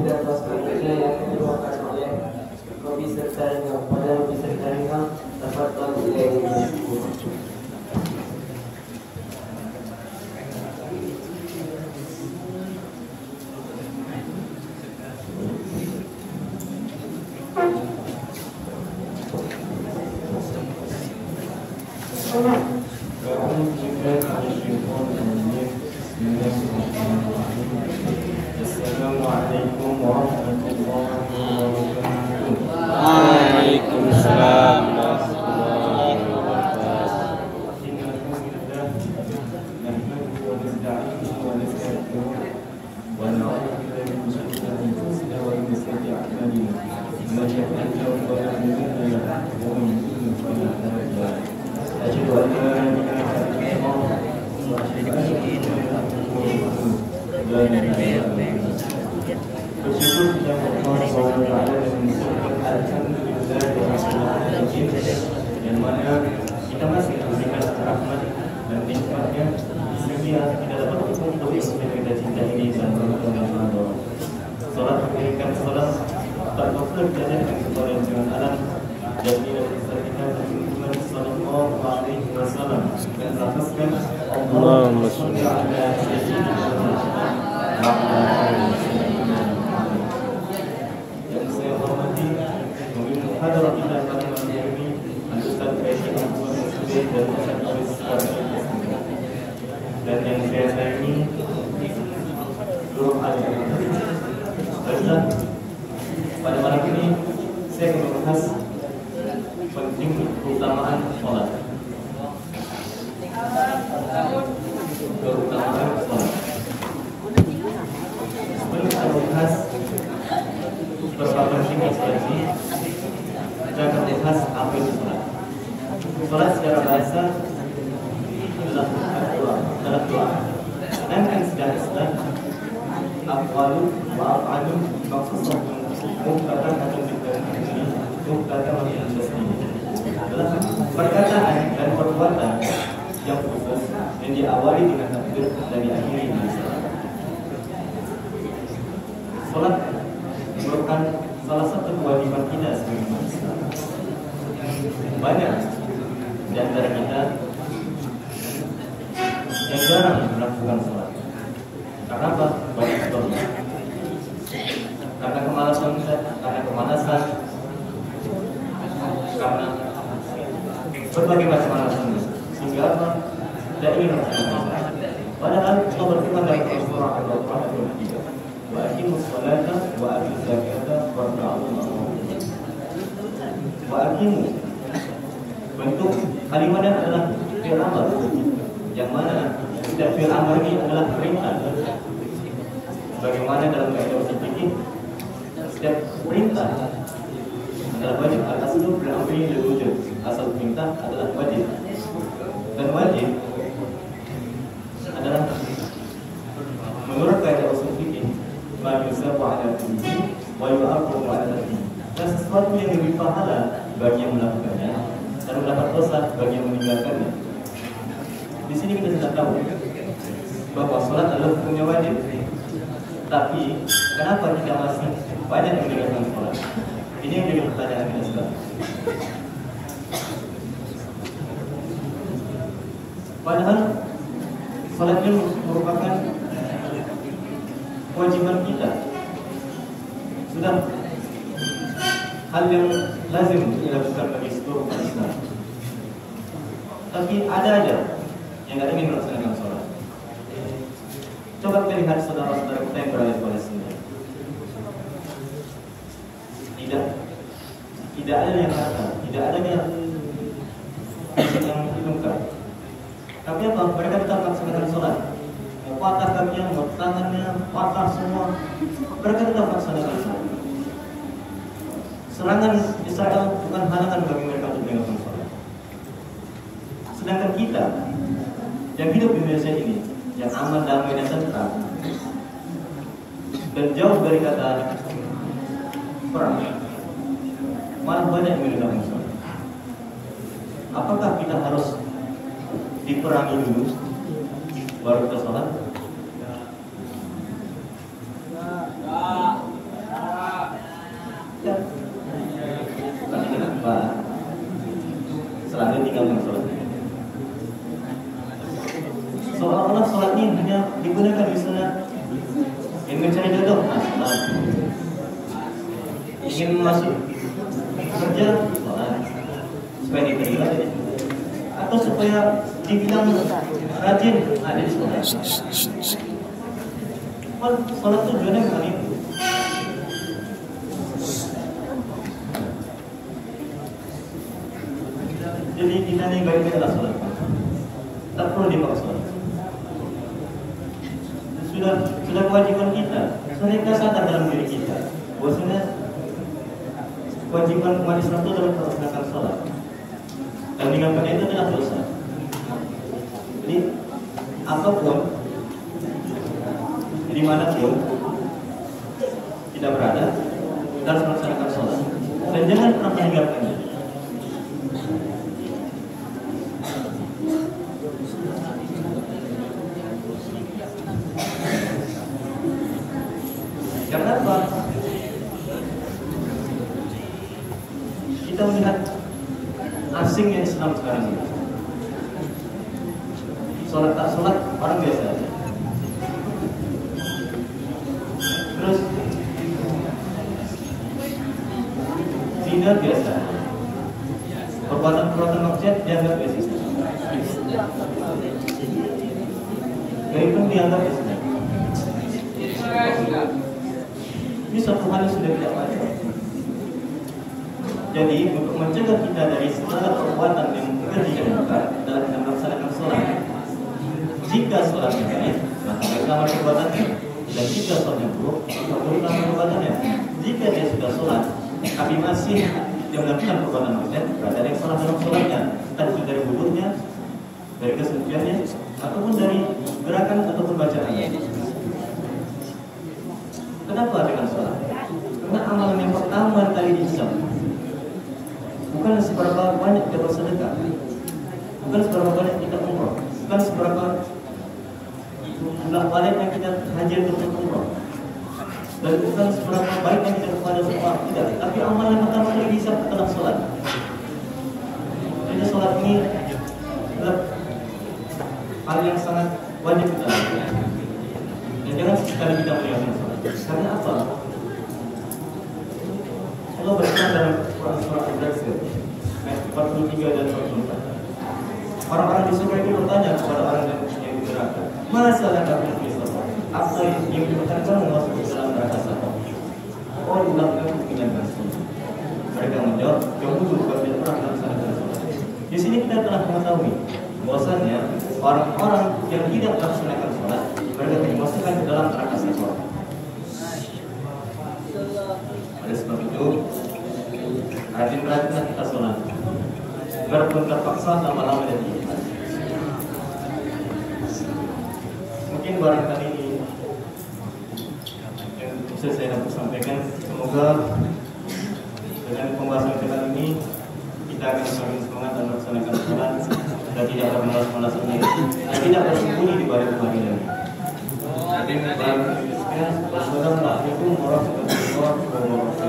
dan tas berikutnya yang dibawakan oleh Robi Sertaringa. Pada Robi Sertaringa dapat dilakukan. Assalamualaikum warahmatullahi wabarakatuh. Waalaikumsalam warahmatullahi wabarakatuh. Bersyukur kepada Allah SWT dan mengucapkan alhamdulillah yang mana kita masih diberikan rahmat dan nikmatnya sehingga kita dapat berkumpul yang kita cinta ini dan Ramadan. Salat memberikan salam tak lupa diajarkan kepada jangan alam dan bila kita Muhammad sallallahu alaihi wasallam dan lafazkan Allahumma shalli ala sayyidina Muhammad. Yang saya hormati pemimpin muhadharah kita pada malam ini Ustaz Faisal Abu Sudai dan Ustaz Awis dan yang saya sayangi seluruh alim. Baiklah, pada malam ini saya akan membahas penting keutamaan sholat. Keutamaan sholat. Sebelum kita membahas beberapa pentingnya sholat ini, kita akan membahas apa itu sholat. Sholat secara bahasa adalah doa. Sedangkan secara Islam aqwalu wa af'alu maqsusun muqtadan atau muqtadan adalah perkataan dan perbuatan yang khusus yang diawali dengan takbir dan diakhiri dengan salat. Salat merupakan salah satu kewajiban kita sebagai manusia. Banyak di antara kita yang jarang melakukan salat. Karena apa? Banyak sebabnya. Karena kemalasan, karena berbagai macam alasan, sehingga apa? Tidak ingin melakukan. Padahal Allah berfirman dalam Al-Qur'an Al-Qur'an wa aqimus salata wa atuz zakata warka'u wa aqimu. Bentuk kalimatnya adalah fi'il amr, yang mana fi'il amr ini adalah perintah. Bagaimana dalam kaidah fikih setiap perintah adalah wajib. Al-aslu fil amri lil wujub. Asal perintah adalah wajib. Dan wajib adalah menurut kaidah usul fikih ma yusabu ala kulli wa yu'aqabu ala kulli. Dan sesuatu yang lebih pahala bagi yang melakukannya dan mendapat dosa bagi yang meninggalkannya. Di sini kita sudah tahu bahwa sholat adalah hukumnya wajib. Tapi kenapa kita masih banyak yang meninggalkan sholat? Ini yang jadi pertanyaan kita sekarang. Padahal sholat ini merupakan kewajiban kita. Sudah hal yang lazim dilakukan bagi seluruh umat Islam. Tapi ada aja yang tidak ingin melaksanakan sholat. Coba kita lihat saudara-saudara kita yang berada di Palestina. Tidak ada yang kata, tidak ada yang hidungkan. Tapi apa? Mereka tetap melaksanakan sholat. Patah kakinya, tangannya, patah semua. Mereka tetap melaksanakan sholat. Serangan Israel bukan halangan bagi mereka untuk melakukan sholat. Sedangkan kita yang hidup di Indonesia ini, yang aman, damai, dan tentram, dan jauh dari kata perang, malah banyak yang meninggalkan sholat. Apakah kita harus diperangi dulu baru kita sholat? digunakan di sana. Ingin mencari jodoh, sholat. Ingin masuk kerja, sholat. Supaya diterima, atau supaya dibilang rajin, ada di sholat. Sholat tujuannya bukan itu. Jadi kita ini baiknya adalah sholat. Tak perlu dipaksa. Sudah kewajiban kita. Soalnya kita sadar dalam diri kita bahwasanya kewajiban umat Islam itu adalah melaksanakan sholat. Dan meninggalkan itu adalah dosa. Jadi apapun, dimanapun kita berada, kita harus melaksanakan sholat. Dan jangan pernah meninggalkannya. Karena apa? Kita melihat asingnya Islam sekarang ini. Sholat tak sholat orang biasa aja. Terus zina biasa. Perbuatan maksiat dianggap biasa. Gaya pun dianggap biasa. Ini suatu hal yang sudah tidak wajar. Jadi untuk mencegah kita dari segala perbuatan yang keji dan munkar dalam kita melaksanakan sholat, jika sholatnya baik, maka baiklah perbuatannya. Dan jika sholatnya buruk, maka buruklah perbuatannya. Jika dia sudah sholat, tapi masih dia melakukan perbuatan maksiat, berarti ada yang salah dalam sholatnya, entah itu dari wudhunya, dari kesuciannya, ataupun dari gerakan ataupun bacaannya. Kenapa dengan sholat? Karena amalan yang pertama kali dihisab. Bukan seberapa banyak kita bersedekah, bukan seberapa banyak kita umroh, bukan seberapa jumlah balik yang kita haji untuk umroh, dan bukan seberapa baik yang kita kepada semua, tidak. Tapi amalan yang pertama kali dihisab adalah sholat. Jadi sholat ini adalah hal yang sangat wajib kita lakukan. Dan jangan sekali kita meninggalkan sholat. Karena apa? Allah berkata dalam Quran surah Al-Ghafir ayat 43 dan 44. Orang-orang di surga itu bertanya kepada orang yang di neraka, "Masalah kamu fi safar?" Apa yang menyebabkan kamu masuk ke dalam neraka safar? Oh, dilakukan dengan masuk. Mereka menjawab, "Kamu juga tidak pernah melaksanakan sholat." Di sini kita telah mengetahui bahwasanya orang-orang yang tidak melaksanakan sholat mereka dimasukkan ke dalam neraka safar. Oleh sebab itu, rajin-rajinlah kita sholat. Biarpun terpaksa lama-lama dan ikhlas. Mungkin barangkali ini yang bisa saya dapat sampaikan. Semoga dengan pembahasan kita ini kita akan semakin semangat dalam melaksanakan sholat dan tidak akan malas-malasannya dan tidak bersembunyi di balik kebahagiaan. Assalamualaikum warahmatullahi wabarakatuh.